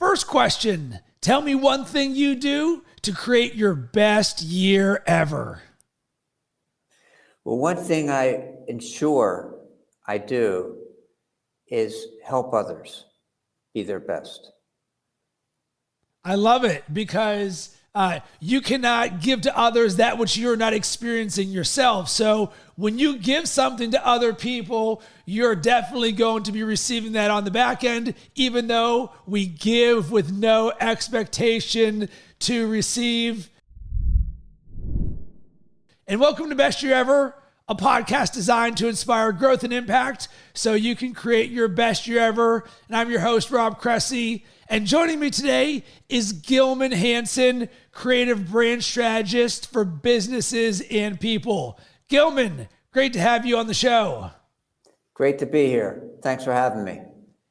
First question, tell me one thing you do to create your best year ever. Well, one thing I ensure I do is help others be their best. I love it because you cannot give to others that which you're not experiencing yourself. So when you give something to other people, you're definitely going to be receiving that on the back end, even though we give with no expectation to receive. And welcome to Best Year Ever, a podcast designed to inspire growth and impact so you can create your best year ever. And I'm your host, Rob Cressy. And joining me today is Gilman Hanson, creative brand strategist for businesses and people. Gilman, great to have you on the show. Great to be here. Thanks for having me.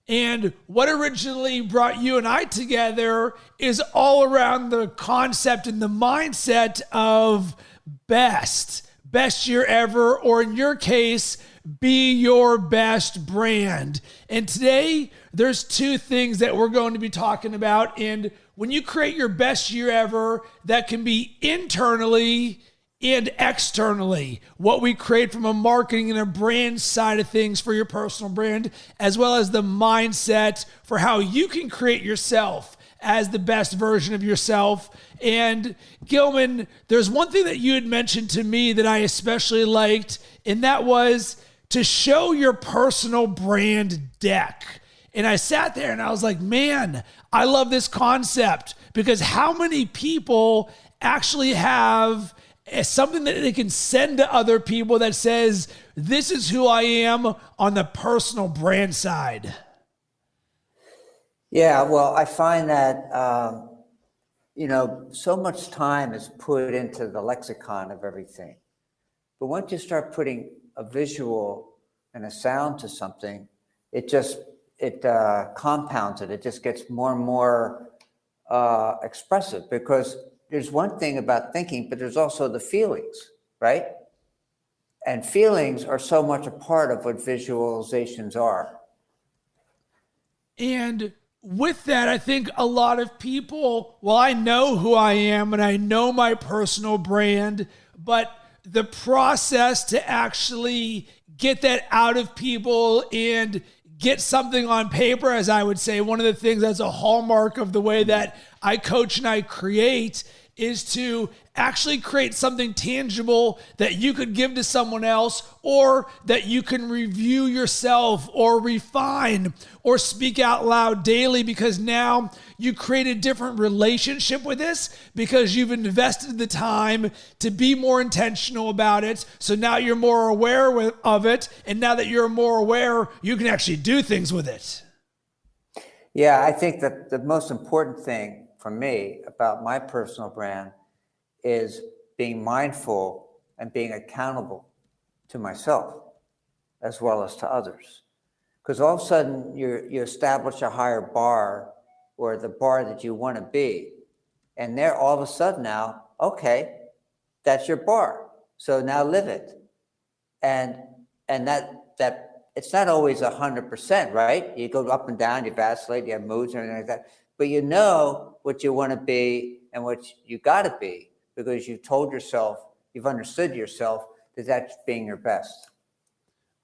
And what originally brought you and I together is all around the concept and the mindset of best year ever, or in your case, be your best brand. And today, there's two things that we're going to be talking about. And when you create your best year ever, that can be internally and externally. What we create from a marketing and a brand side of things for your personal brand, as well as the mindset for how you can create yourself as the best version of yourself. And Gilman, there's one thing that you had mentioned to me that I especially liked, and that was to show your personal brand deck. And I sat there and I was like, man, I love this concept, because how many people actually have something that they can send to other people that says, this is who I am on the personal brand side? Yeah, well, I find that, so much time is put into the lexicon of everything. But once you start putting a visual and a sound to something, it compounds it. It just gets more and more expressive, because there's one thing about thinking, but there's also the feelings, right? And feelings are so much a part of what visualizations are. And with that, I think a lot of people, well, I know who I am and I know my personal brand, but the process to actually get that out of people and get something on paper, as I would say, one of the things that's a hallmark of the way that I coach and I create is to actually create something tangible that you could give to someone else, or that you can review yourself or refine or speak out loud daily, because now you create a different relationship with this because you've invested the time to be more intentional about it. So now you're more aware of it. And now that you're more aware, you can actually do things with it. Yeah, I think that the most important thing for me about my personal brand is being mindful and being accountable to myself as well as to others. Because all of a sudden you establish a higher bar, or the bar that you want to be. And there all of a sudden now, okay, that's your bar. So now live it. And that it's not always 100%, right? You go up and down, you vacillate, you have moods and everything like that. But you know what you want to be and what you got to be, because you've told yourself, you've understood yourself that that's being your best.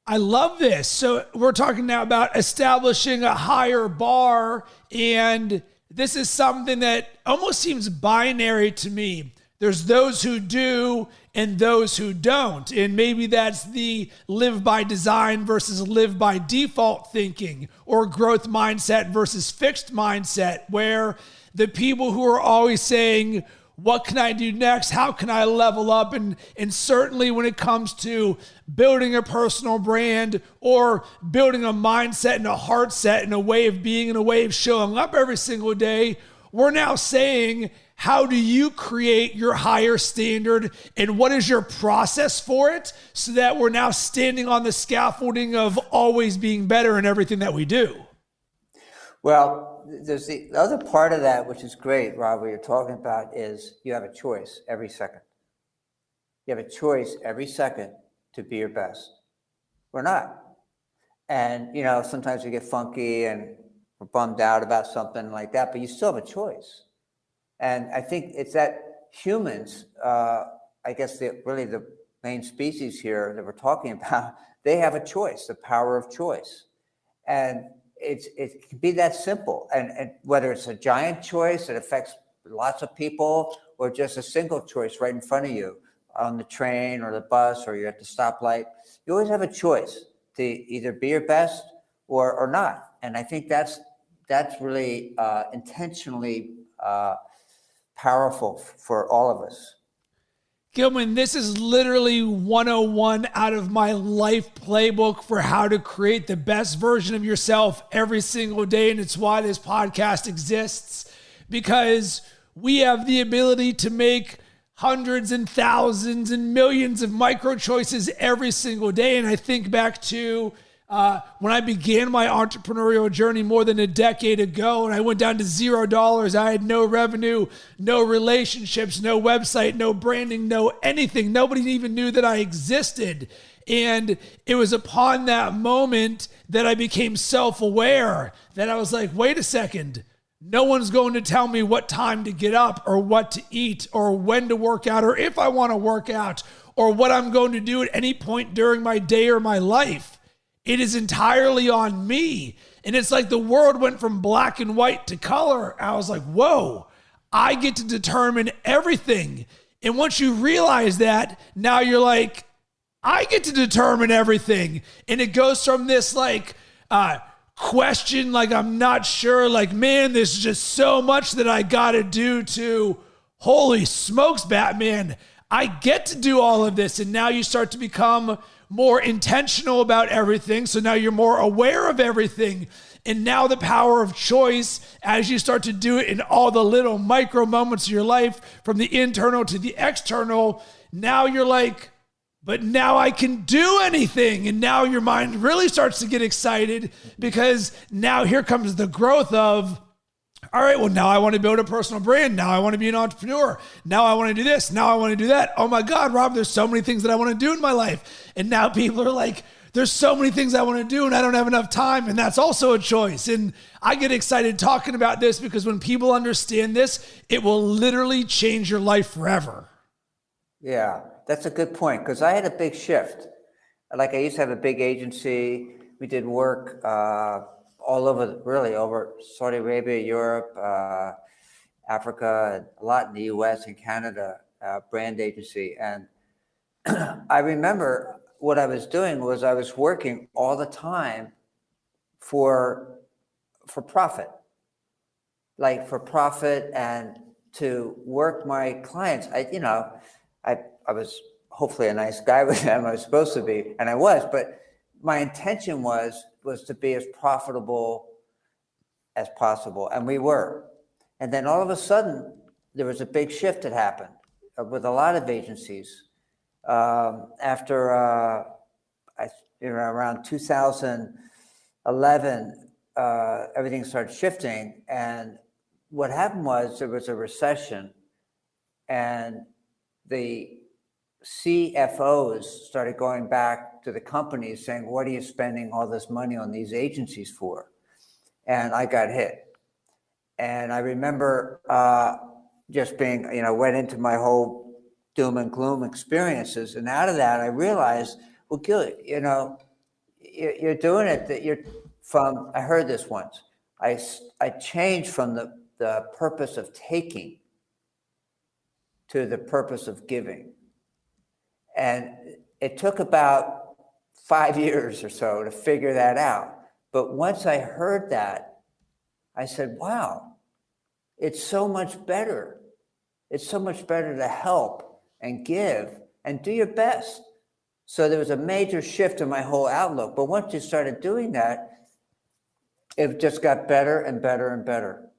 I love this. So we're talking now about establishing a higher bar, and this is something that almost seems binary to me. There's those who do and those who don't. And maybe that's the live by design versus live by default thinking, or growth mindset versus fixed mindset, where the people who are always saying, what can I do next? How can I level up? And certainly when it comes to building a personal brand or building a mindset and a heart set and a way of being and a way of showing up every single day, we're now saying, how do you create your higher standard, and what is your process for it, so that we're now standing on the scaffolding of always being better in everything that we do? Well, there's the other part of that, which is great, Rob, what you're talking about is you have a choice every second. You have a choice every second to be your best or not. And, sometimes we get funky and or bummed out about something like that, but you still have a choice. And I think it's that humans, I guess really the main species here that we're talking about, they have a choice, the power of choice. And it can be that simple. And whether it's a giant choice that affects lots of people or just a single choice right in front of you on the train or the bus or you're at the stoplight, you always have a choice to either be your best or not. And I think that's really intentionally powerful for all of us. Gilman, this is literally 101 out of my life playbook for how to create the best version of yourself every single day. And it's why this podcast exists, because we have the ability to make hundreds and thousands and millions of micro choices every single day. And I think back to when I began my entrepreneurial journey more than a decade ago, and I went down to $0. I had no revenue, no relationships, no website, no branding, no anything. Nobody even knew that I existed. And it was upon that moment that I became self-aware, that I was like, wait a second. No one's going to tell me what time to get up or what to eat or when to work out or if I want to work out or what I'm going to do at any point during my day or my life. It is entirely on me. And it's like the world went from black and white to color. I was like, whoa, I get to determine everything. And once you realize that, now you're like, I get to determine everything. And it goes from this like question, like I'm not sure, like, man, there's just so much that I got to do, to holy smokes, Batman, I get to do all of this. And now you start to become more intentional about everything. So now you're more aware of everything. And now the power of choice, as you start to do it in all the little micro moments of your life, from the internal to the external, now you're like, but now I can do anything. And now your mind really starts to get excited, because now here comes the growth of, all right, well, now I want to build a personal brand. Now I want to be an entrepreneur. Now I want to do this. Now I want to do that. Oh my God, Rob, there's so many things that I want to do in my life. And now people are like, there's so many things I want to do and I don't have enough time. And that's also a choice. And I get excited talking about this, because when people understand this, it will literally change your life forever. Yeah, that's a good point, because I had a big shift. Like, I used to have a big agency. We did work all over, really over Saudi Arabia, Europe, Africa, and a lot in the US and Canada, brand agency. And I remember what I was doing was I was working all the time for profit, and to work my clients. I was hopefully a nice guy with them. I was supposed to be, and I was, but my intention was to be as profitable as possible. And we were. And then all of a sudden, there was a big shift that happened with a lot of agencies. After around 2011, everything started shifting. And what happened was there was a recession, and the CFOs started going back to the companies saying, what are you spending all this money on these agencies for? And I got hit. And I remember just being, went into my whole doom and gloom experiences. And out of that, I realized, well, Gil, you're doing it that you're from, I heard this once, I changed from the purpose of taking to the purpose of giving. And it took about 5 years or so to figure that out. But once I heard that, I said, wow, it's so much better. It's so much better to help and give and do your best. So there was a major shift in my whole outlook. But once you started doing that, it just got better and better and better.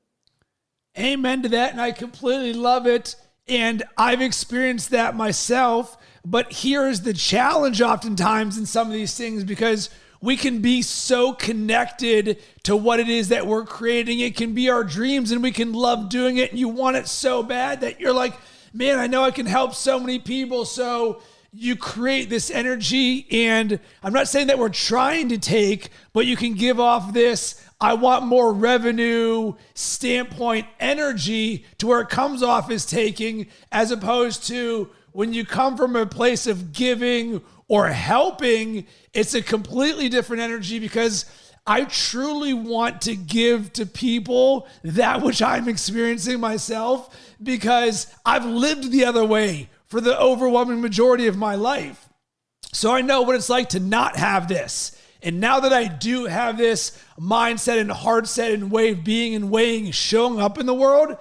Amen to that. And I completely love it. And I've experienced that myself. But here's the challenge oftentimes in some of these things, because we can be so connected to what it is that we're creating. It can be our dreams and we can love doing it. And you want it so bad that you're like, man, I know I can help so many people. So you create this energy. And I'm not saying that we're trying to take, but you can give off this, I want more revenue standpoint energy to where it comes off as taking, as opposed to when you come from a place of giving or helping, it's a completely different energy because I truly want to give to people that which I'm experiencing myself because I've lived the other way for the overwhelming majority of my life. So I know what it's like to not have this. And now that I do have this mindset and heart set and way of being and weighing showing up in the world,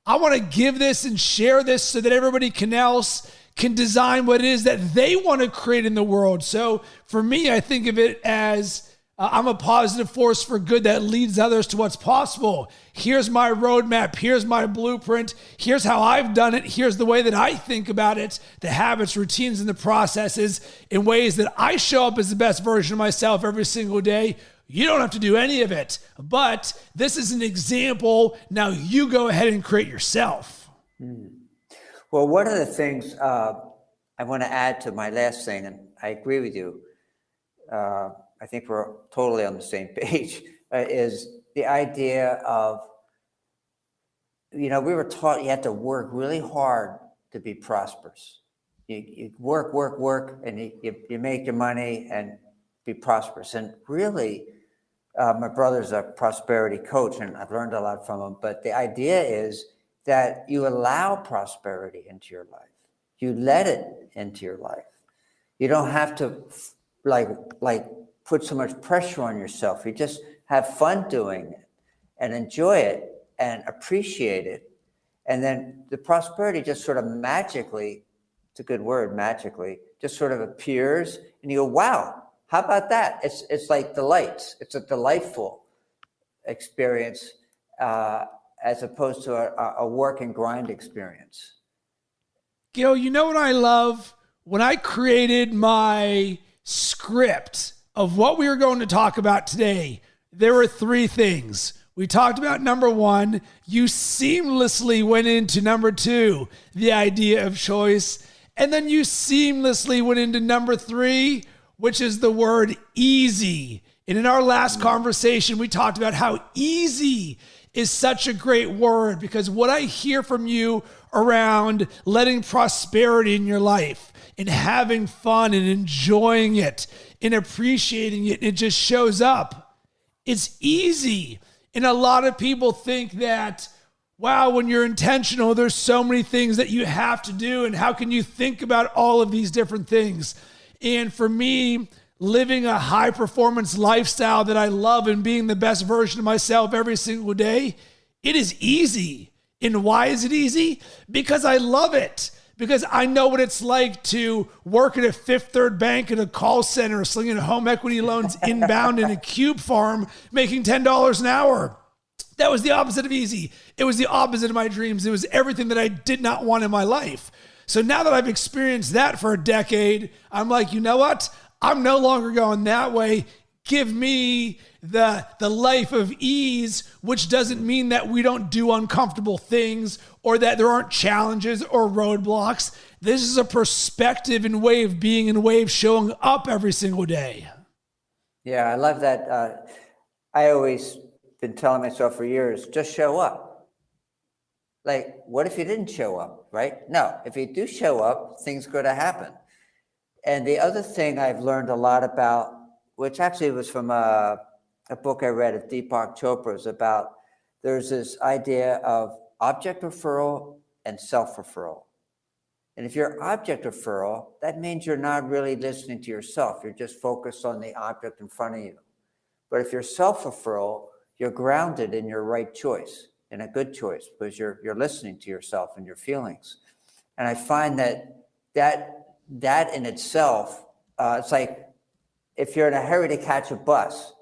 I want to give this and share this so that everybody else can design what it is that they want to create in the world. So for me, I think of it as I'm a positive force for good that leads others to what's possible. Here's my roadmap. Here's my blueprint. Here's how I've done it. Here's the way that I think about it, the habits, routines, and the processes in ways that I show up as the best version of myself every single day. You don't have to do any of it, but this is an example. Now you go ahead and create yourself. Well, one of the things I want to add to my last thing, and I agree with you, I think we're totally on the same page, is the idea of, we were taught you have to work really hard to be prosperous. You work, and you make your money and be prosperous. And really, my brother's a prosperity coach, and I've learned a lot from him. But the idea is that you allow prosperity into your life. You let it into your life. You don't have to like put so much pressure on yourself. You just have fun doing it and enjoy it and appreciate it. And then the prosperity just sort of magically, it's a good word, magically, just sort of appears and you go, wow, how about that? It's like delights. It's a delightful experience as opposed to a work and grind experience. Gil, you know what I love? When I created my script of what we were going to talk about today, there were three things. We talked about number one. You seamlessly went into number two, the idea of choice. And then you seamlessly went into number three, which is the word easy. And in our last conversation, we talked about how easy is such a great word because what I hear from you around letting prosperity in your life and having fun and enjoying it and appreciating it, it just shows up. It's easy. And a lot of people think that, wow, when you're intentional, there's so many things that you have to do. And how can you think about all of these different things? And for me, living a high performance lifestyle that I love and being the best version of myself every single day, it is easy. And why is it easy? Because I love it. Because I know what it's like to work at a Fifth Third Bank at a call center, slinging home equity loans inbound in a cube farm, making $10 an hour. That was the opposite of easy. It was the opposite of my dreams. It was everything that I did not want in my life. So now that I've experienced that for a decade, I'm like, you know what? I'm no longer going that way. Give me the life of ease, which doesn't mean that we don't do uncomfortable things or that there aren't challenges or roadblocks. This is a perspective and way of being and way of showing up every single day. Yeah, I love that. I always been telling myself for years, just show up. Like, what if you didn't show up, right? No, if you do show up, things are going to happen. And the other thing I've learned a lot about, which actually was from a book I read of Deepak Chopra's about, there's this idea of object referral and self-referral. And if you're object referral, that means you're not really listening to yourself. You're just focused on the object in front of you. But if you're self-referral, you're grounded in your right choice, in a good choice, because you're listening to yourself and your feelings. And I find that in itself, it's like if you're in a hurry to catch a bus,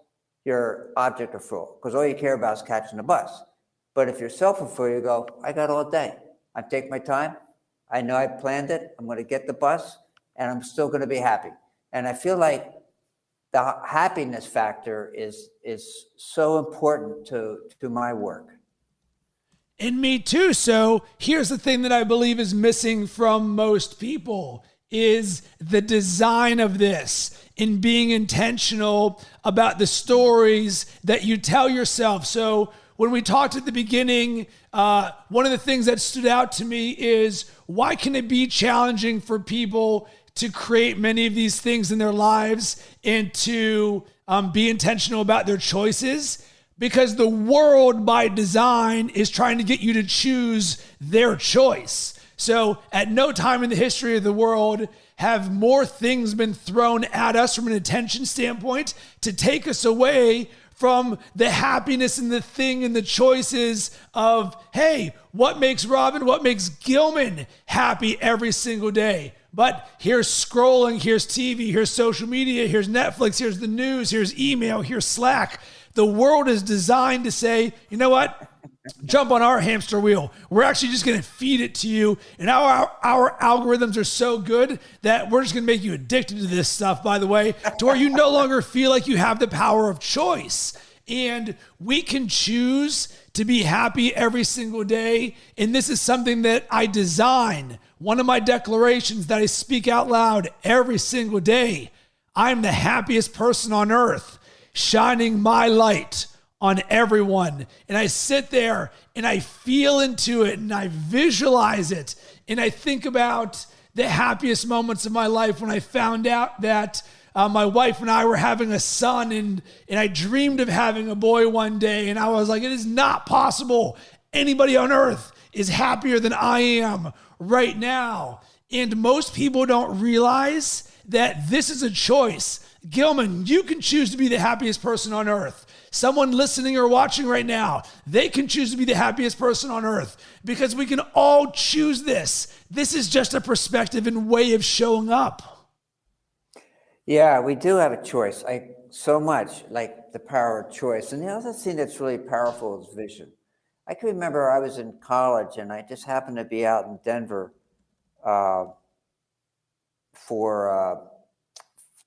you're object referral, because all you care about is catching the bus. But if you're self-referral, you go, I got all day. I take my time. I know I planned it. I'm going to get the bus, and I'm still going to be happy. And I feel like the happiness factor is so important to my work. And me too. So here's the thing that I believe is missing from most people is the design of this in being intentional about the stories that you tell yourself. So when we talked at the beginning, one of the things that stood out to me is, why can it be challenging for people to create many of these things in their lives and to be intentional about their choices? Because the world by design is trying to get you to choose their choice. So at no time in the history of the world have more things been thrown at us from an attention standpoint to take us away from the happiness and the thing and the choices of, hey, what makes Robin, what makes Gilman happy every single day? But here's scrolling, here's TV, here's social media, here's Netflix, here's the news, here's email, here's Slack. The world is designed to say, you know what? Jump on our hamster wheel. We're actually just going to feed it to you. And our algorithms are so good that we're just going to make you addicted to this stuff, by the way, to where you no longer feel like you have the power of choice. And we can choose to be happy every single day. And this is something that I design. One of my declarations that I speak out loud every single day. I'm the happiest person on earth, shining my light on everyone. And I sit there and I feel into it and I visualize it. And I think about the happiest moments of my life when I found out that my wife and I were having a son, and I dreamed of having a boy one day. And I was like, it is not possible. Anybody on earth is happier than I am right now. And most people don't realize that this is a choice. Gilman, you can choose to be the happiest person on earth. Someone listening or watching right now, they can choose to be the happiest person on earth, because we can all choose this. This is just a perspective and way of showing up. Yeah, we do have a choice. I so much like the power of choice. And the other thing that's really powerful is vision. I can remember I was in college and I just happened to be out in Denver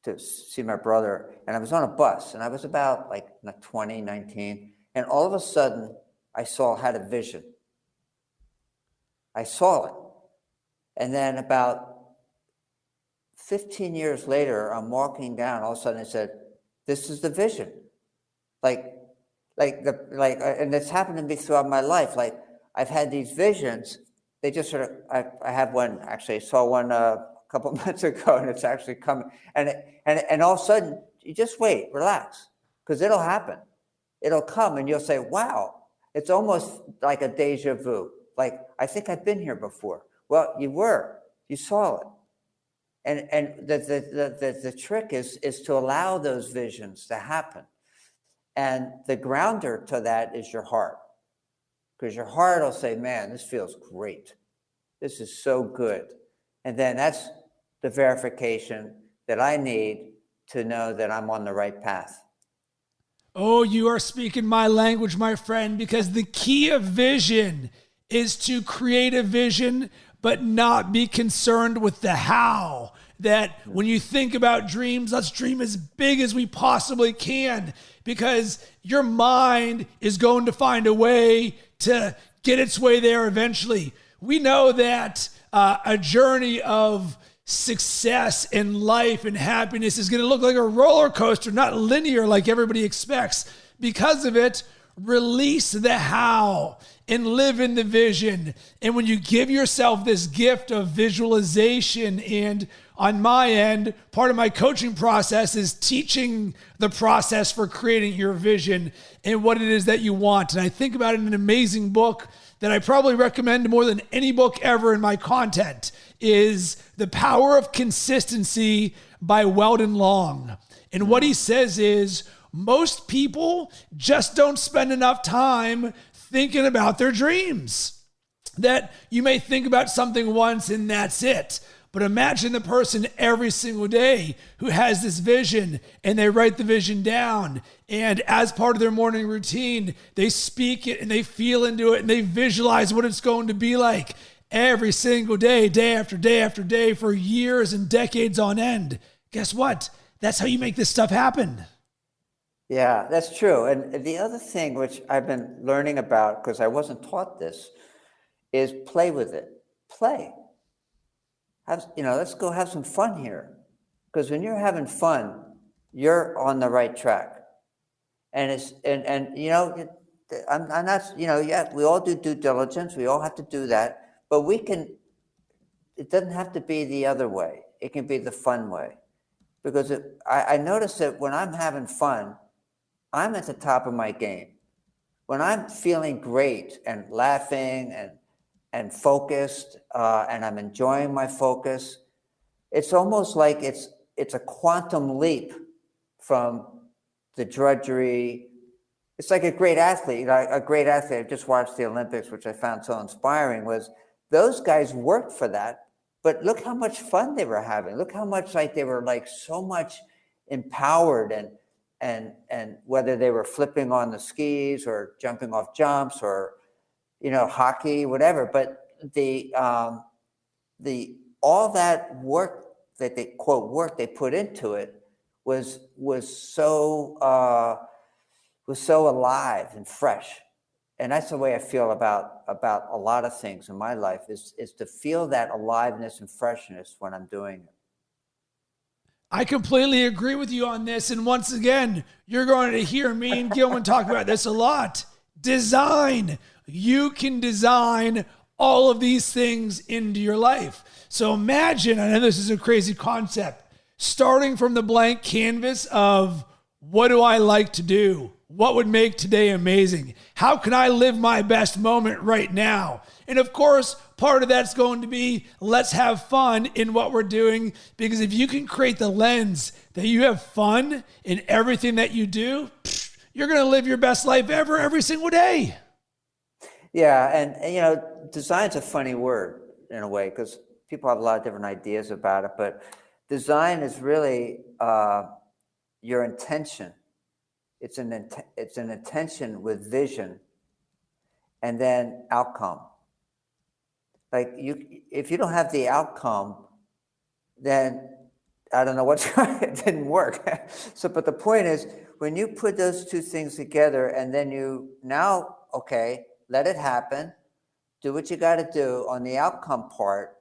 to see my brother, and I was on a bus, and I was about like 20, 19, and all of a sudden I had a vision. I saw it. And then about 15 years later, I'm walking down, all of a sudden I said, this is the vision. And it's happened to me throughout my life. Like, I've had these visions. They just sort of, I have one, actually, I saw one a couple of months ago, and it's actually coming. And all of a sudden, you just wait, relax, because it'll happen. It'll come, and you'll say, wow, it's almost like a deja vu. Like, I think I've been here before. Well, you saw it. And the trick is to allow those visions to happen. And the grounder to that is your heart. Because your heart will say, man, this feels great. This is so good. And then that's the verification that I need to know that I'm on the right path. Oh, you are speaking my language, my friend, because the key of vision is to create a vision, but not be concerned with the how. That when you think about dreams, let's dream as big as we possibly can, because your mind is going to find a way to get its way there eventually. We know that a journey of success in life and happiness is going to look like a roller coaster, not linear like everybody expects. Because of it, release the how and live in the vision. And when you give yourself this gift of visualization, and on my end, part of my coaching process is teaching the process for creating your vision and what it is that you want. And I think about it in an amazing book that I probably recommend more than any book ever in my content, is The Power of Consistency by Weldon Long. And what he says is, most people just don't spend enough time thinking about their dreams. That you may think about something once and that's it. But imagine the person every single day who has this vision, and they write the vision down. And as part of their morning routine, they speak it and they feel into it and they visualize what it's going to be like every single day, day after day after day, for years and decades on end. Guess what? That's how you make this stuff happen. Yeah, that's true. And the other thing which I've been learning about, because I wasn't taught this, is play with it. Play. let's go have some fun here. Because when you're having fun, you're on the right track. And I'm not, yeah, we all do due diligence. We all have to do that, but it doesn't have to be the other way. It can be the fun way. Because I notice that when I'm having fun, I'm at the top of my game. When I'm feeling great and laughing and focused, and I'm enjoying my focus, it's almost like it's a quantum leap from the drudgery. It's like a great athlete. A great athlete, I just watched the Olympics, which I found so inspiring, was those guys worked for that, but look how much fun they were having. Look how much they were so much empowered, and whether they were flipping on the skis or jumping off jumps or, hockey, whatever. But the all that work that they quote work they put into it was so alive and fresh. And that's the way I feel about a lot of things in my life is to feel that aliveness and freshness when I'm doing it. I completely agree with you on this. And once again, you're going to hear me and Gilman talk about this a lot. Design. You can design all of these things into your life. So imagine, I know this is a crazy concept, starting from the blank canvas of what do I like to do? What would make today amazing? How can I live my best moment right now? And of course, part of that's going to be let's have fun in what we're doing, because if you can create the lens that you have fun in everything that you do, you're going to live your best life ever, every single day. Yeah, and design's a funny word in a way because people have a lot of different ideas about it, but design is really your intention. It's an intention with vision and then outcome. If you don't have the outcome, then I don't know what's it didn't work. But the point is, when you put those two things together and then okay, let it happen, do what you got to do on the outcome part,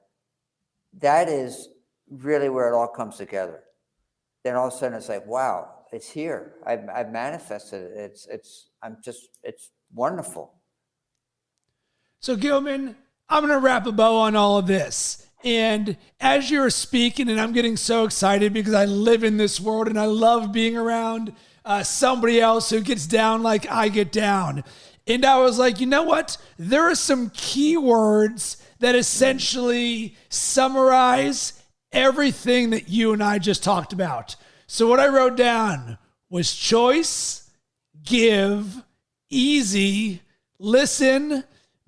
that is really where it all comes together. Then all of a sudden it's like, wow, it's here. I've manifested it. It's wonderful. So Gilman, I'm going to wrap a bow on all of this. And as you're speaking, and I'm getting so excited because I live in this world and I love being around somebody else who gets down like I get down. And I was like, you know what? There are some keywords that essentially summarize everything that you and I just talked about. So what I wrote down was choice, give, easy, listen,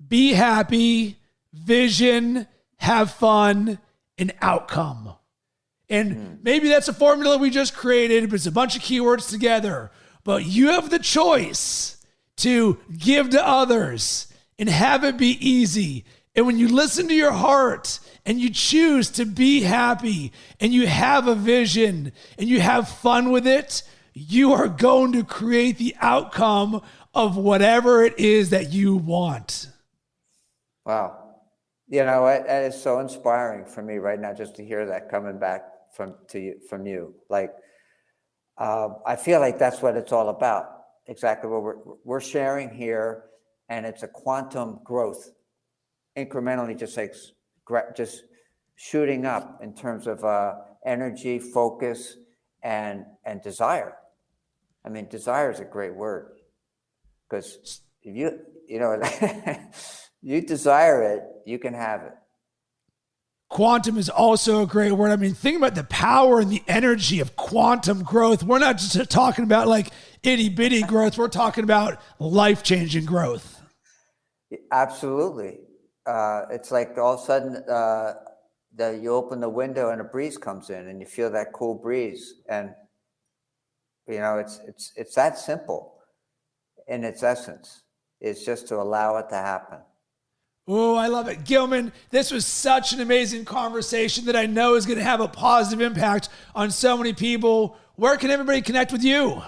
be happy, vision, have fun, and outcome. And maybe that's a formula we just created, but it's a bunch of keywords together. But you have the choice to give to others and have it be easy. And when you listen to your heart and you choose to be happy and you have a vision and you have fun with it, you are going to create the outcome of whatever it is that you want. Wow. That is so inspiring for me right now, just to hear that coming back from you. I feel like that's what it's all about. Exactly what we're sharing here, and it's a quantum growth, incrementally, just shooting up in terms of energy, focus, and desire. I mean, desire is a great word because if you desire it, you can have it. Quantum is also a great word. I mean, think about the power and the energy of quantum growth. We're not just talking about itty bitty growth. We're talking about life-changing growth. Absolutely. It's like all of a sudden you open the window and a breeze comes in and you feel that cool breeze. And, it's that simple in its essence. It's just to allow it to happen. Oh, I love it. Gilman, this was such an amazing conversation that I know is going to have a positive impact on so many people. Where can everybody connect with you?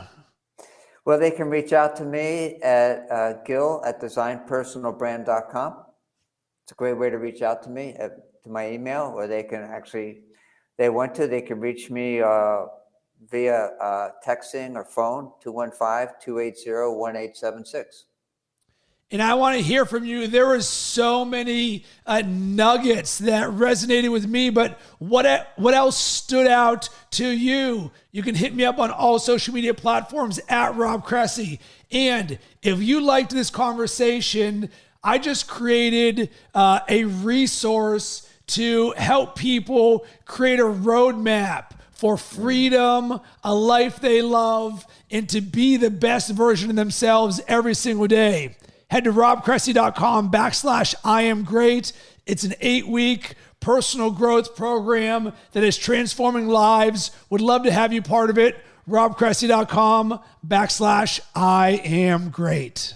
Well, they can reach out to me at Gil@designpersonalbrand.com. It's a great way to reach out to me to my email, or they can actually, they can reach me via texting or phone, 215-280-1876. And I want to hear from you. There were so many nuggets that resonated with me, but what else stood out to you? You can hit me up on all social media platforms at Rob Cressy. And if you liked this conversation, I just created a resource to help people create a roadmap for freedom, a life they love, and to be the best version of themselves every single day. Head to robcressy.com/I am great. It's an 8-week personal growth program that is transforming lives. Would love to have you part of it. robcressy.com/I am great.